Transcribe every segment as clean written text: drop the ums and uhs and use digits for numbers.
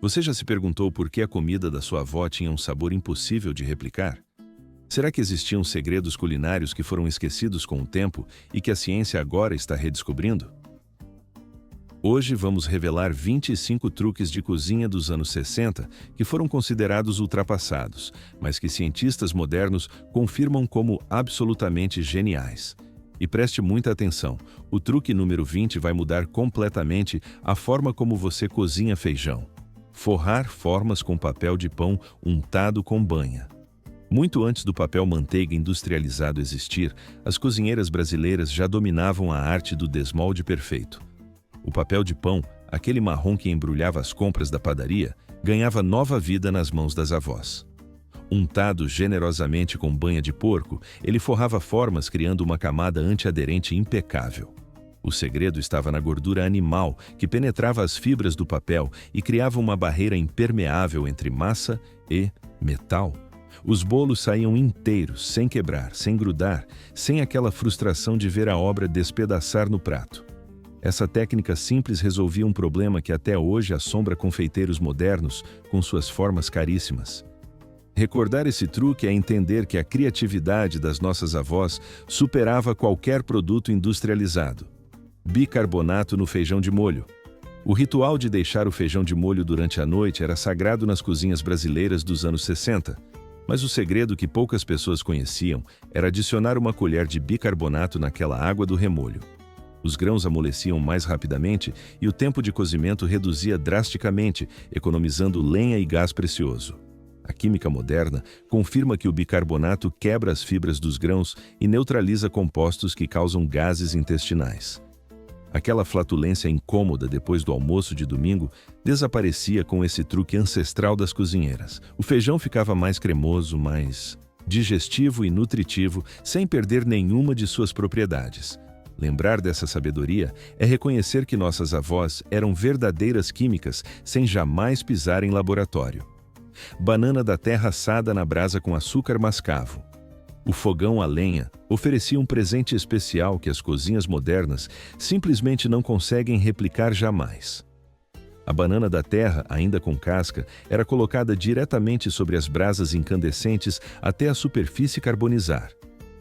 Você já se perguntou por que a comida da sua avó tinha um sabor impossível de replicar? Será que existiam segredos culinários que foram esquecidos com o tempo e que a ciência agora está redescobrindo? Hoje vamos revelar 25 truques de cozinha dos anos 60 que foram considerados ultrapassados, mas que cientistas modernos confirmam como absolutamente geniais. E preste muita atenção, o truque número 20 vai mudar completamente a forma como você cozinha feijão. Forrar formas com papel de pão untado com banha. Muito antes do papel manteiga industrializado existir, as cozinheiras brasileiras já dominavam a arte do desmolde perfeito. O papel de pão, aquele marrom que embrulhava as compras da padaria, ganhava nova vida nas mãos das avós. Untado generosamente com banha de porco, ele forrava formas criando uma camada antiaderente impecável. O segredo estava na gordura animal, que penetrava as fibras do papel e criava uma barreira impermeável entre massa e metal. Os bolos saíam inteiros, sem quebrar, sem grudar, sem aquela frustração de ver a obra despedaçar no prato. Essa técnica simples resolvia um problema que até hoje assombra confeiteiros modernos com suas formas caríssimas. Recordar esse truque é entender que a criatividade das nossas avós superava qualquer produto industrializado. Bicarbonato no feijão de molho. O ritual de deixar o feijão de molho durante a noite era sagrado nas cozinhas brasileiras dos anos 60, mas o segredo que poucas pessoas conheciam era adicionar uma colher de bicarbonato naquela água do remolho. Os grãos amoleciam mais rapidamente e o tempo de cozimento reduzia drasticamente, economizando lenha e gás precioso. A química moderna confirma que o bicarbonato quebra as fibras dos grãos e neutraliza compostos que causam gases intestinais. Aquela flatulência incômoda depois do almoço de domingo desaparecia com esse truque ancestral das cozinheiras. O feijão ficava mais cremoso, mais digestivo e nutritivo, sem perder nenhuma de suas propriedades. Lembrar dessa sabedoria é reconhecer que nossas avós eram verdadeiras químicas sem jamais pisar em laboratório. Banana da terra assada na brasa com açúcar mascavo. O fogão a lenha oferecia um presente especial que as cozinhas modernas simplesmente não conseguem replicar jamais. A banana da terra, ainda com casca, era colocada diretamente sobre as brasas incandescentes até a superfície carbonizar.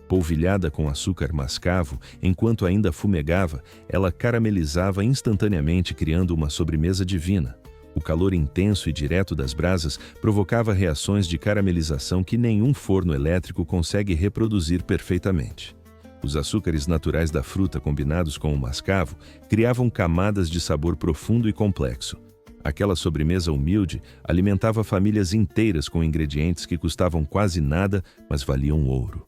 Polvilhada com açúcar mascavo, enquanto ainda fumegava, ela caramelizava instantaneamente, criando uma sobremesa divina. O calor intenso e direto das brasas provocava reações de caramelização que nenhum forno elétrico consegue reproduzir perfeitamente. Os açúcares naturais da fruta combinados com o mascavo criavam camadas de sabor profundo e complexo. Aquela sobremesa humilde alimentava famílias inteiras com ingredientes que custavam quase nada, mas valiam ouro.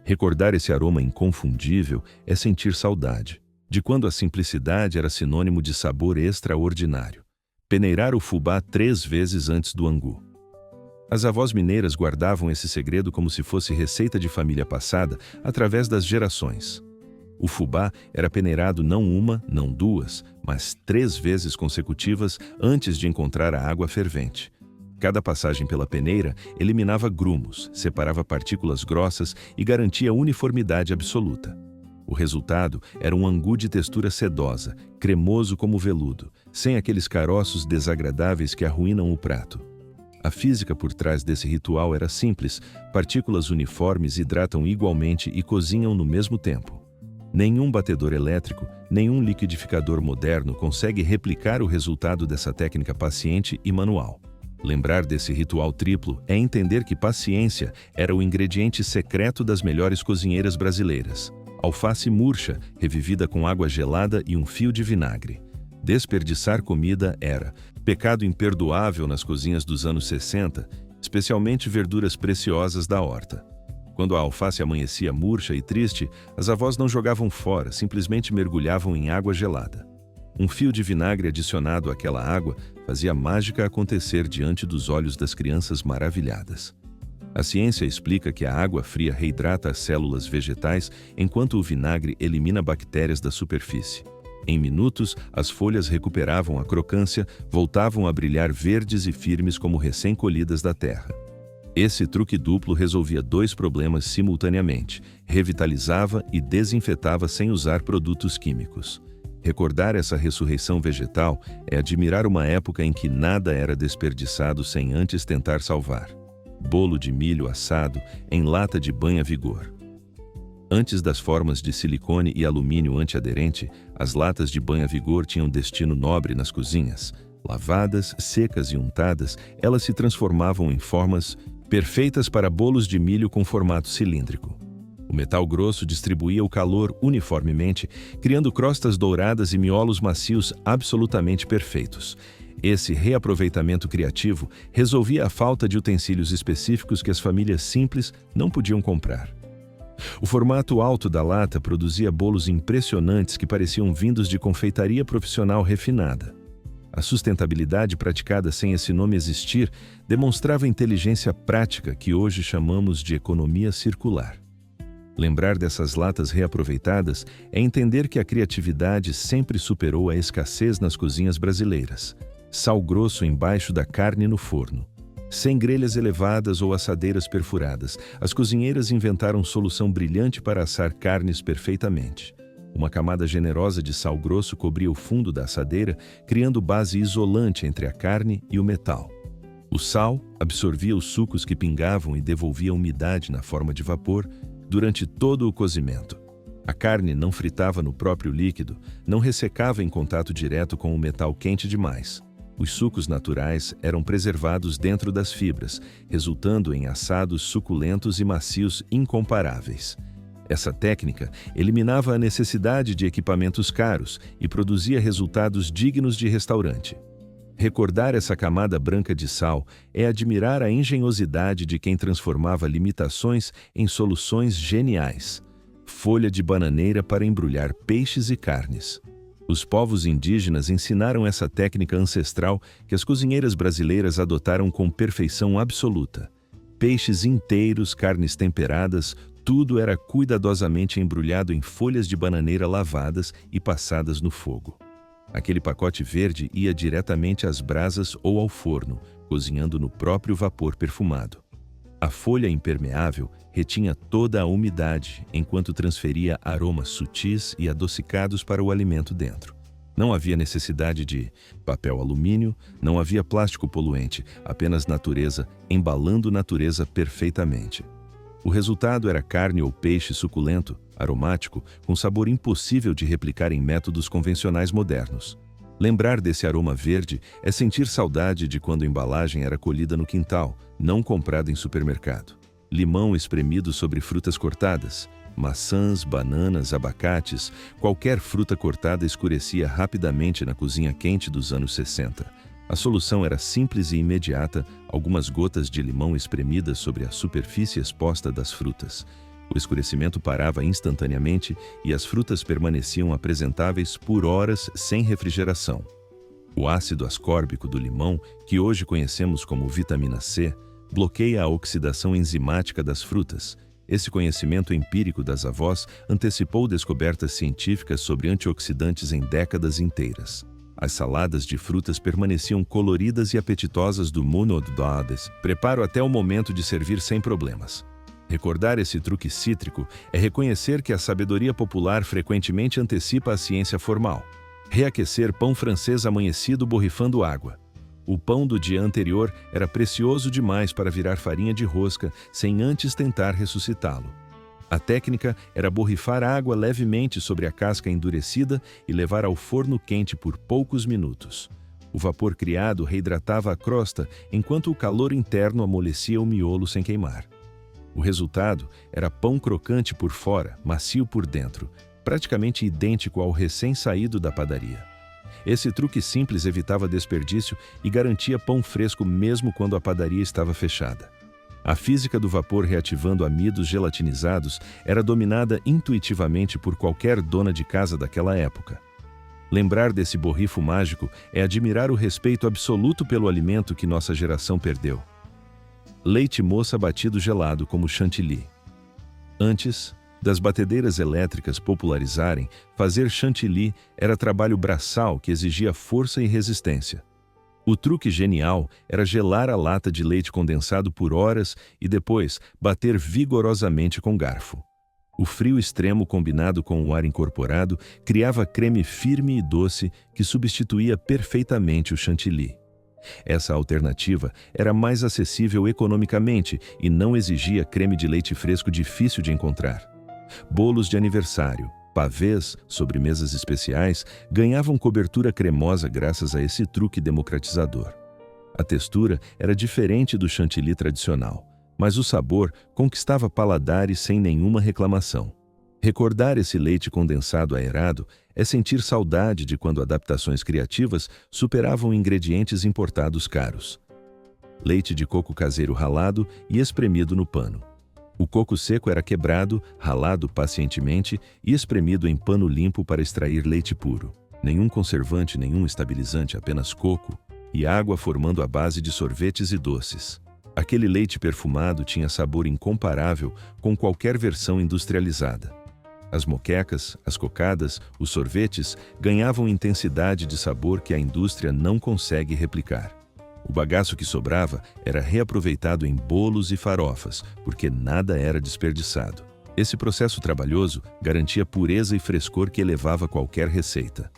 Recordar esse aroma inconfundível é sentir saudade, de quando a simplicidade era sinônimo de sabor extraordinário. Peneirar o fubá 3 vezes antes do angu. As avós mineiras guardavam esse segredo como se fosse receita de família passada através das gerações. O fubá era peneirado não uma, não duas, mas 3 vezes consecutivas antes de encontrar a água fervente. Cada passagem pela peneira eliminava grumos, separava partículas grossas e garantia uniformidade absoluta. O resultado era um angu de textura sedosa, cremoso como veludo, sem aqueles caroços desagradáveis que arruinam o prato. A física por trás desse ritual era simples: partículas uniformes hidratam igualmente e cozinham no mesmo tempo. Nenhum batedor elétrico, nenhum liquidificador moderno consegue replicar o resultado dessa técnica paciente e manual. Lembrar desse ritual triplo é entender que paciência era o ingrediente secreto das melhores cozinheiras brasileiras. Alface murcha, revivida com água gelada e um fio de vinagre. Desperdiçar comida era pecado imperdoável nas cozinhas dos anos 60, especialmente verduras preciosas da horta. Quando a alface amanhecia murcha e triste, as avós não jogavam fora, simplesmente mergulhavam em água gelada. Um fio de vinagre adicionado àquela água fazia mágica acontecer diante dos olhos das crianças maravilhadas. A ciência explica que a água fria reidrata as células vegetais, enquanto o vinagre elimina bactérias da superfície. Em minutos, as folhas recuperavam a crocância, voltavam a brilhar verdes e firmes como recém-colhidas da terra. Esse truque duplo resolvia 2 problemas simultaneamente: revitalizava e desinfetava sem usar produtos químicos. Recordar essa ressurreição vegetal é admirar uma época em que nada era desperdiçado sem antes tentar salvar. Bolo de milho assado em lata de banha-vigor. Antes das formas de silicone e alumínio antiaderente, as latas de banha-vigor tinham destino nobre nas cozinhas. Lavadas, secas e untadas, elas se transformavam em formas perfeitas para bolos de milho com formato cilíndrico. O metal grosso distribuía o calor uniformemente, criando crostas douradas e miolos macios absolutamente perfeitos. Esse reaproveitamento criativo resolvia a falta de utensílios específicos que as famílias simples não podiam comprar. O formato alto da lata produzia bolos impressionantes que pareciam vindos de confeitaria profissional refinada. A sustentabilidade praticada sem esse nome existir demonstrava inteligência prática que hoje chamamos de economia circular. Lembrar dessas latas reaproveitadas é entender que a criatividade sempre superou a escassez nas cozinhas brasileiras. Sal grosso embaixo da carne no forno. Sem grelhas elevadas ou assadeiras perfuradas, as cozinheiras inventaram solução brilhante para assar carnes perfeitamente. Uma camada generosa de sal grosso cobria o fundo da assadeira, criando base isolante entre a carne e o metal. O sal absorvia os sucos que pingavam e devolvia a umidade na forma de vapor durante todo o cozimento. A carne não fritava no próprio líquido, não ressecava em contato direto com o metal quente demais. Os sucos naturais eram preservados dentro das fibras, resultando em assados suculentos e macios incomparáveis. Essa técnica eliminava a necessidade de equipamentos caros e produzia resultados dignos de restaurante. Recordar essa camada branca de sal é admirar a engenhosidade de quem transformava limitações em soluções geniais. Folha de bananeira para embrulhar peixes e carnes. Os povos indígenas ensinaram essa técnica ancestral que as cozinheiras brasileiras adotaram com perfeição absoluta. Peixes inteiros, carnes temperadas, tudo era cuidadosamente embrulhado em folhas de bananeira lavadas e passadas no fogo. Aquele pacote verde ia diretamente às brasas ou ao forno, cozinhando no próprio vapor perfumado. A folha impermeável retinha toda a umidade, enquanto transferia aromas sutis e adocicados para o alimento dentro. Não havia necessidade de papel alumínio, não havia plástico poluente, apenas natureza embalando natureza perfeitamente. O resultado era carne ou peixe suculento, aromático, com sabor impossível de replicar em métodos convencionais modernos. Lembrar desse aroma verde é sentir saudade de quando a embalagem era colhida no quintal, não comprada em supermercado. Limão espremido sobre frutas cortadas, maçãs, bananas, abacates, qualquer fruta cortada escurecia rapidamente na cozinha quente dos anos 60. A solução era simples e imediata, algumas gotas de limão espremidas sobre a superfície exposta das frutas. O escurecimento parava instantaneamente e as frutas permaneciam apresentáveis por horas sem refrigeração. O ácido ascórbico do limão, que hoje conhecemos como vitamina C, bloqueia a oxidação enzimática das frutas. Esse conhecimento empírico das avós antecipou descobertas científicas sobre antioxidantes em décadas inteiras. As saladas de frutas permaneciam coloridas e apetitosas do monodades, preparo até o momento de servir sem problemas. Recordar esse truque cítrico é reconhecer que a sabedoria popular frequentemente antecipa a ciência formal. Reaquecer pão francês amanhecido borrifando água. O pão do dia anterior era precioso demais para virar farinha de rosca sem antes tentar ressuscitá-lo. A técnica era borrifar água levemente sobre a casca endurecida e levar ao forno quente por poucos minutos. O vapor criado reidratava a crosta enquanto o calor interno amolecia o miolo sem queimar. O resultado era pão crocante por fora, macio por dentro, praticamente idêntico ao recém-saído da padaria. Esse truque simples evitava desperdício e garantia pão fresco mesmo quando a padaria estava fechada. A física do vapor reativando amidos gelatinizados era dominada intuitivamente por qualquer dona de casa daquela época. Lembrar desse borrifo mágico é admirar o respeito absoluto pelo alimento que nossa geração perdeu. Leite moça batido gelado como chantilly. Antes das batedeiras elétricas popularizarem, fazer chantilly era trabalho braçal que exigia força e resistência. O truque genial era gelar a lata de leite condensado por horas e depois bater vigorosamente com garfo. O frio extremo combinado com o ar incorporado criava creme firme e doce que substituía perfeitamente o chantilly. Essa alternativa era mais acessível economicamente e não exigia creme de leite fresco difícil de encontrar. Bolos de aniversário, pavês, sobremesas especiais ganhavam cobertura cremosa graças a esse truque democratizador. A textura era diferente do chantilly tradicional, mas o sabor conquistava paladares sem nenhuma reclamação. Recordar esse leite condensado aerado é sentir saudade de quando adaptações criativas superavam ingredientes importados caros. Leite de coco caseiro ralado e espremido no pano. O coco seco era quebrado, ralado pacientemente e espremido em pano limpo para extrair leite puro. Nenhum conservante, nenhum estabilizante, apenas coco e água formando a base de sorvetes e doces. Aquele leite perfumado tinha sabor incomparável com qualquer versão industrializada. As moquecas, as cocadas, os sorvetes ganhavam intensidade de sabor que a indústria não consegue replicar. O bagaço que sobrava era reaproveitado em bolos e farofas, porque nada era desperdiçado. Esse processo trabalhoso garantia pureza e frescor que elevava qualquer receita.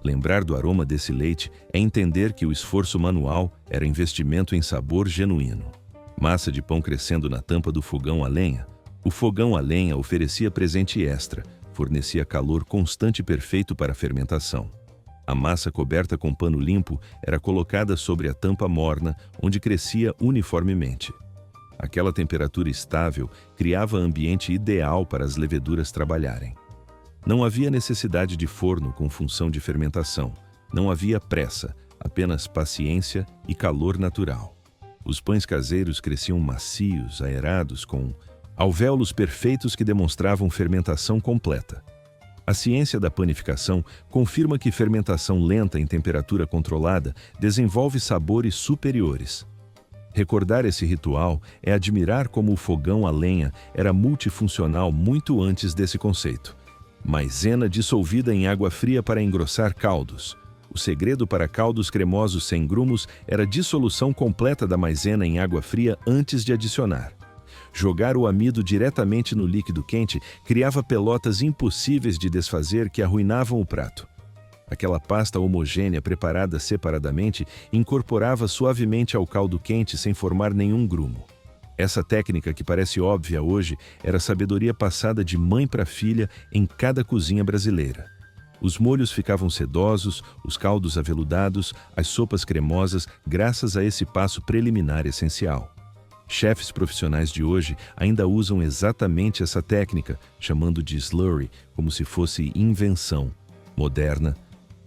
Lembrar do aroma desse leite é entender que o esforço manual era investimento em sabor genuíno. Massa de pão crescendo na tampa do fogão a lenha. O fogão a lenha oferecia presente extra, fornecia calor constante e perfeito para a fermentação. A massa coberta com pano limpo era colocada sobre a tampa morna, onde crescia uniformemente. Aquela temperatura estável criava ambiente ideal para as leveduras trabalharem. Não havia necessidade de forno com função de fermentação. Não havia pressa, apenas paciência e calor natural. Os pães caseiros cresciam macios, aerados, com alvéolos perfeitos que demonstravam fermentação completa. A ciência da panificação confirma que fermentação lenta em temperatura controlada desenvolve sabores superiores. Recordar esse ritual é admirar como o fogão a lenha era multifuncional muito antes desse conceito. Maisena dissolvida em água fria para engrossar caldos. O segredo para caldos cremosos sem grumos era a dissolução completa da maisena em água fria antes de adicionar. Jogar o amido diretamente no líquido quente criava pelotas impossíveis de desfazer que arruinavam o prato. Aquela pasta homogênea preparada separadamente incorporava suavemente ao caldo quente sem formar nenhum grumo. Essa técnica, que parece óbvia hoje, era sabedoria passada de mãe para filha em cada cozinha brasileira. Os molhos ficavam sedosos, os caldos aveludados, as sopas cremosas, graças a esse passo preliminar essencial. Chefes profissionais de hoje ainda usam exatamente essa técnica, chamando de slurry, como se fosse invenção moderna.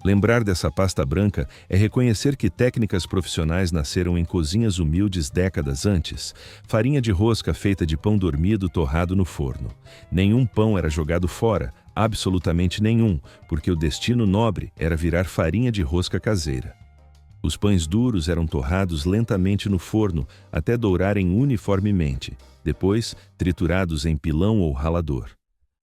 Lembrar dessa pasta branca é reconhecer que técnicas profissionais nasceram em cozinhas humildes décadas antes. Farinha de rosca feita de pão dormido torrado no forno. Nenhum pão era jogado fora, absolutamente nenhum, porque o destino nobre era virar farinha de rosca caseira. Os pães duros eram torrados lentamente no forno até dourarem uniformemente, depois triturados em pilão ou ralador.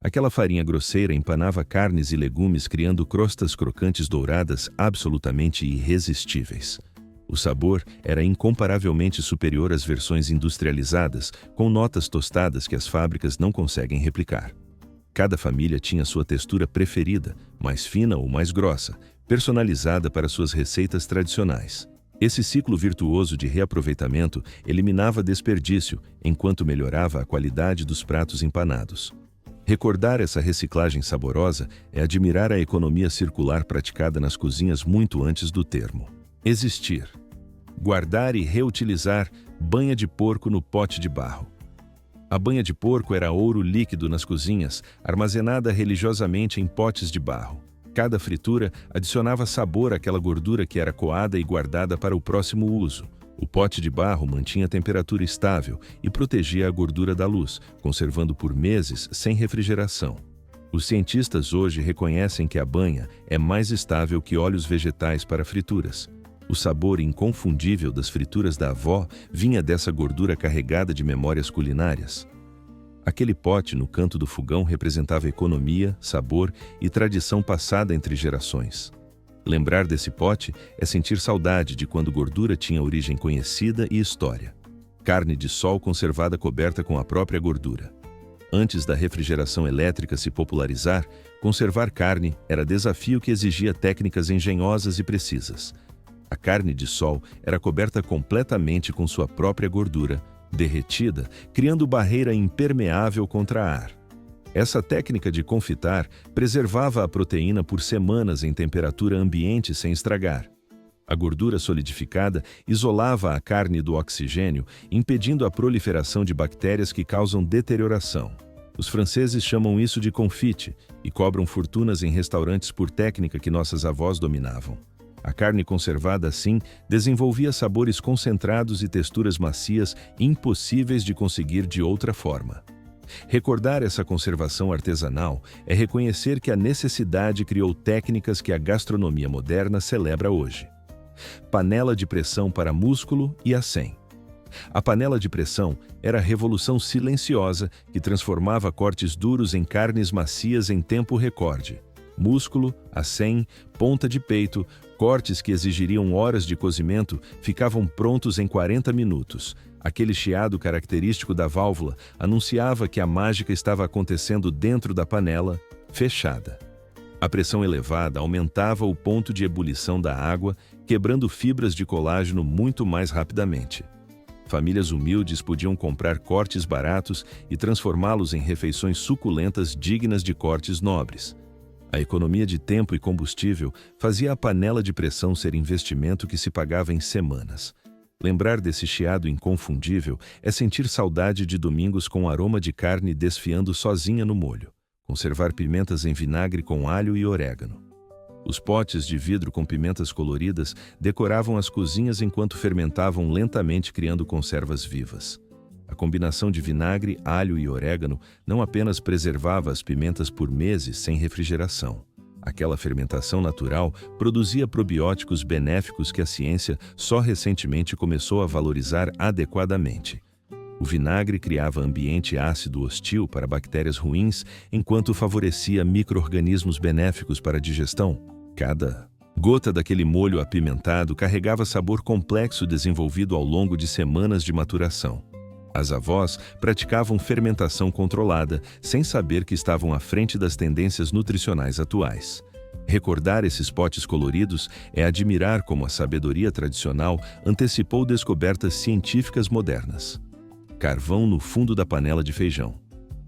Aquela farinha grosseira empanava carnes e legumes, criando crostas crocantes douradas absolutamente irresistíveis. O sabor era incomparavelmente superior às versões industrializadas, com notas tostadas que as fábricas não conseguem replicar. Cada família tinha sua textura preferida, mais fina ou mais grossa, personalizada para suas receitas tradicionais. Esse ciclo virtuoso de reaproveitamento eliminava desperdício, enquanto melhorava a qualidade dos pratos empanados. Recordar essa reciclagem saborosa é admirar a economia circular praticada nas cozinhas muito antes do termo existir. Guardar e reutilizar banha de porco no pote de barro. A banha de porco era ouro líquido nas cozinhas, armazenada religiosamente em potes de barro. Cada fritura adicionava sabor àquela gordura que era coada e guardada para o próximo uso. O pote de barro mantinha a temperatura estável e protegia a gordura da luz, conservando por meses sem refrigeração. Os cientistas hoje reconhecem que a banha é mais estável que óleos vegetais para frituras. O sabor inconfundível das frituras da avó vinha dessa gordura carregada de memórias culinárias. Aquele pote no canto do fogão representava economia, sabor e tradição passada entre gerações. Lembrar desse pote é sentir saudade de quando gordura tinha origem conhecida e história. Carne de sol conservada coberta com a própria gordura. Antes da refrigeração elétrica se popularizar, conservar carne era desafio que exigia técnicas engenhosas e precisas. A carne de sol era coberta completamente com sua própria gordura, derretida, criando barreira impermeável contra ar. Essa técnica de confitar preservava a proteína por semanas em temperatura ambiente sem estragar. A gordura solidificada isolava a carne do oxigênio, impedindo a proliferação de bactérias que causam deterioração. Os franceses chamam isso de confite e cobram fortunas em restaurantes por técnica que nossas avós dominavam. A carne conservada assim desenvolvia sabores concentrados e texturas macias impossíveis de conseguir de outra forma. Recordar essa conservação artesanal é reconhecer que a necessidade criou técnicas que a gastronomia moderna celebra hoje. Panela de pressão para músculo e acém. A panela de pressão era a revolução silenciosa que transformava cortes duros em carnes macias em tempo recorde. Músculo, acém, ponta de peito, cortes que exigiriam horas de cozimento ficavam prontos em 40 minutos. Aquele chiado característico da válvula anunciava que a mágica estava acontecendo dentro da panela, fechada. A pressão elevada aumentava o ponto de ebulição da água, quebrando fibras de colágeno muito mais rapidamente. Famílias humildes podiam comprar cortes baratos e transformá-los em refeições suculentas dignas de cortes nobres. A economia de tempo e combustível fazia a panela de pressão ser investimento que se pagava em semanas. Lembrar desse chiado inconfundível é sentir saudade de domingos com aroma de carne desfiando sozinha no molho. Conservar pimentas em vinagre com alho e orégano. Os potes de vidro com pimentas coloridas decoravam as cozinhas enquanto fermentavam lentamente, criando conservas vivas. A combinação de vinagre, alho e orégano não apenas preservava as pimentas por meses sem refrigeração. Aquela fermentação natural produzia probióticos benéficos que a ciência só recentemente começou a valorizar adequadamente. O vinagre criava ambiente ácido hostil para bactérias ruins, enquanto favorecia micro-organismos benéficos para a digestão. Cada gota daquele molho apimentado carregava sabor complexo desenvolvido ao longo de semanas de maturação. As avós praticavam fermentação controlada, sem saber que estavam à frente das tendências nutricionais atuais. Recordar esses potes coloridos é admirar como a sabedoria tradicional antecipou descobertas científicas modernas. Carvão no fundo da panela de feijão.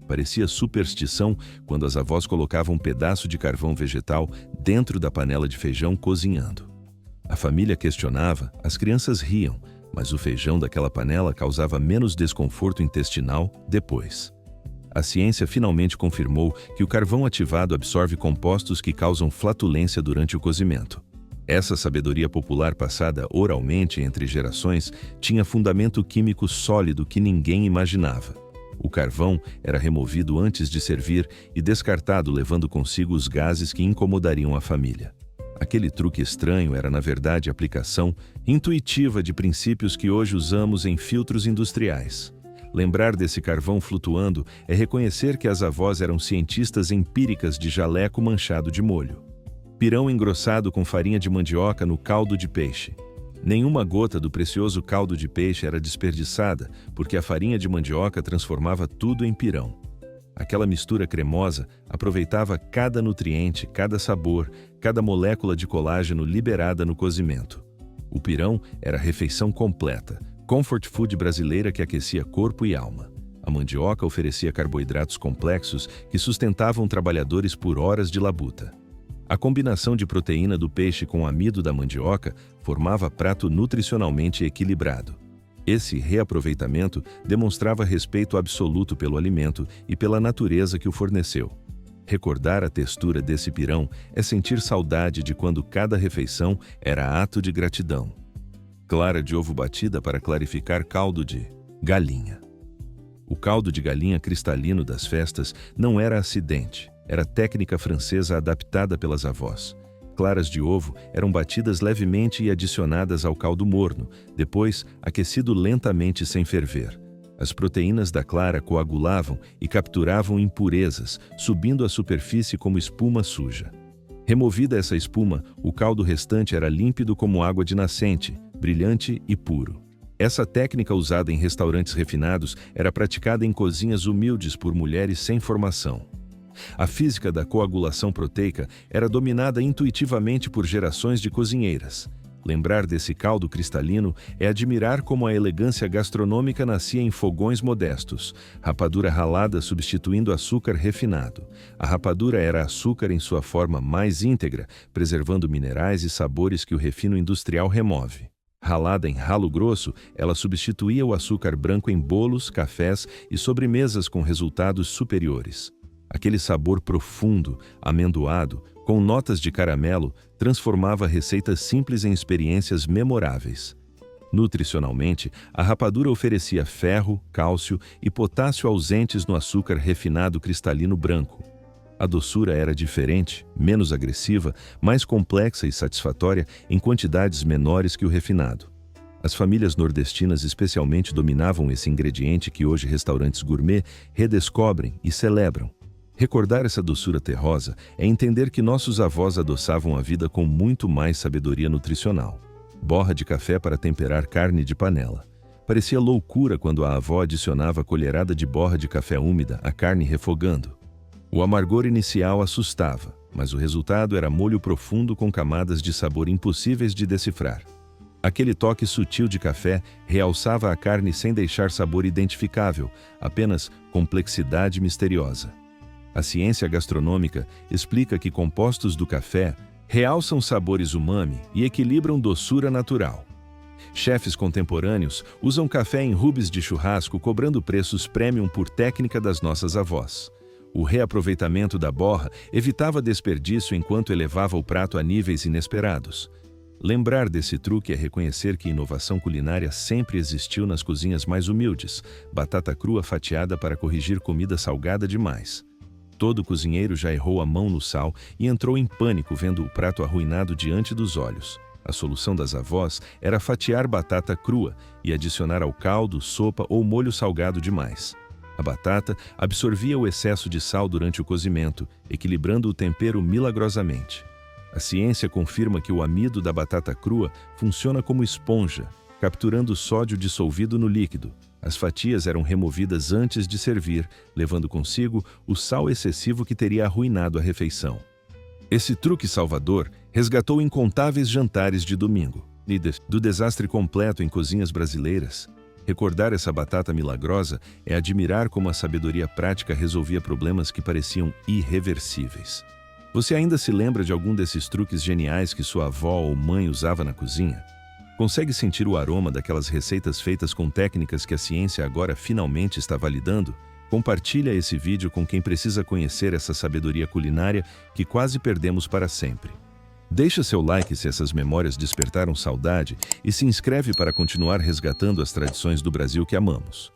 Parecia superstição quando as avós colocavam um pedaço de carvão vegetal dentro da panela de feijão cozinhando. A família questionava, as crianças riam, mas o feijão daquela panela causava menos desconforto intestinal depois. A ciência finalmente confirmou que o carvão ativado absorve compostos que causam flatulência durante o cozimento. Essa sabedoria popular passada oralmente entre gerações tinha fundamento químico sólido que ninguém imaginava. O carvão era removido antes de servir e descartado, levando consigo os gases que incomodariam a família. Aquele truque estranho era, na verdade, a aplicação intuitiva de princípios que hoje usamos em filtros industriais. Lembrar desse carvão flutuando é reconhecer que as avós eram cientistas empíricas de jaleco manchado de molho. Pirão engrossado com farinha de mandioca no caldo de peixe. Nenhuma gota do precioso caldo de peixe era desperdiçada, porque a farinha de mandioca transformava tudo em pirão. Aquela mistura cremosa aproveitava cada nutriente, cada sabor, cada molécula de colágeno liberada no cozimento. O pirão era a refeição completa, comfort food brasileira que aquecia corpo e alma. A mandioca oferecia carboidratos complexos que sustentavam trabalhadores por horas de labuta. A combinação de proteína do peixe com amido da mandioca formava prato nutricionalmente equilibrado. Esse reaproveitamento demonstrava respeito absoluto pelo alimento e pela natureza que o forneceu. Recordar a textura desse pirão é sentir saudade de quando cada refeição era ato de gratidão. Clara de ovo batida para clarificar caldo de galinha. O caldo de galinha cristalino das festas não era acidente, era técnica francesa adaptada pelas avós. Claras de ovo eram batidas levemente e adicionadas ao caldo morno, depois aquecido lentamente sem ferver. As proteínas da clara coagulavam e capturavam impurezas, subindo à superfície como espuma suja. Removida essa espuma, o caldo restante era límpido como água de nascente, brilhante e puro. Essa técnica usada em restaurantes refinados era praticada em cozinhas humildes por mulheres sem formação. A física da coagulação proteica era dominada intuitivamente por gerações de cozinheiras. Lembrar desse caldo cristalino é admirar como a elegância gastronômica nascia em fogões modestos, rapadura ralada substituindo açúcar refinado. A rapadura era açúcar em sua forma mais íntegra, preservando minerais e sabores que o refino industrial remove. Ralada em ralo grosso, ela substituía o açúcar branco em bolos, cafés e sobremesas com resultados superiores. Aquele sabor profundo, amendoado, com notas de caramelo, transformava receitas simples em experiências memoráveis. Nutricionalmente, a rapadura oferecia ferro, cálcio e potássio ausentes no açúcar refinado cristalino branco. A doçura era diferente, menos agressiva, mais complexa e satisfatória em quantidades menores que o refinado. As famílias nordestinas especialmente dominavam esse ingrediente que hoje restaurantes gourmet redescobrem e celebram. Recordar essa doçura terrosa é entender que nossos avós adoçavam a vida com muito mais sabedoria nutricional. Borra de café para temperar carne de panela. Parecia loucura quando a avó adicionava colherada de borra de café úmida à carne refogando. O amargor inicial assustava, mas o resultado era molho profundo com camadas de sabor impossíveis de decifrar. Aquele toque sutil de café realçava a carne sem deixar sabor identificável, apenas complexidade misteriosa. A ciência gastronômica explica que compostos do café realçam sabores umami e equilibram doçura natural. Chefes contemporâneos usam café em rubis de churrasco cobrando preços premium por técnica das nossas avós. O reaproveitamento da borra evitava desperdício enquanto elevava o prato a níveis inesperados. Lembrar desse truque é reconhecer que inovação culinária sempre existiu nas cozinhas mais humildes, batata crua fatiada para corrigir comida salgada demais. Todo cozinheiro já errou a mão no sal e entrou em pânico vendo o prato arruinado diante dos olhos. A solução das avós era fatiar batata crua e adicionar ao caldo, sopa ou molho salgado demais. A batata absorvia o excesso de sal durante o cozimento, equilibrando o tempero milagrosamente. A ciência confirma que o amido da batata crua funciona como esponja, capturando o sódio dissolvido no líquido. As fatias eram removidas antes de servir, levando consigo o sal excessivo que teria arruinado a refeição. Esse truque salvador resgatou incontáveis jantares de domingo. E do desastre completo em cozinhas brasileiras, recordar essa batata milagrosa é admirar como a sabedoria prática resolvia problemas que pareciam irreversíveis. Você ainda se lembra de algum desses truques geniais que sua avó ou mãe usava na cozinha? Consegue sentir o aroma daquelas receitas feitas com técnicas que a ciência agora finalmente está validando? Compartilha esse vídeo com quem precisa conhecer essa sabedoria culinária que quase perdemos para sempre. Deixa seu like se essas memórias despertaram saudade e se inscreve para continuar resgatando as tradições do Brasil que amamos.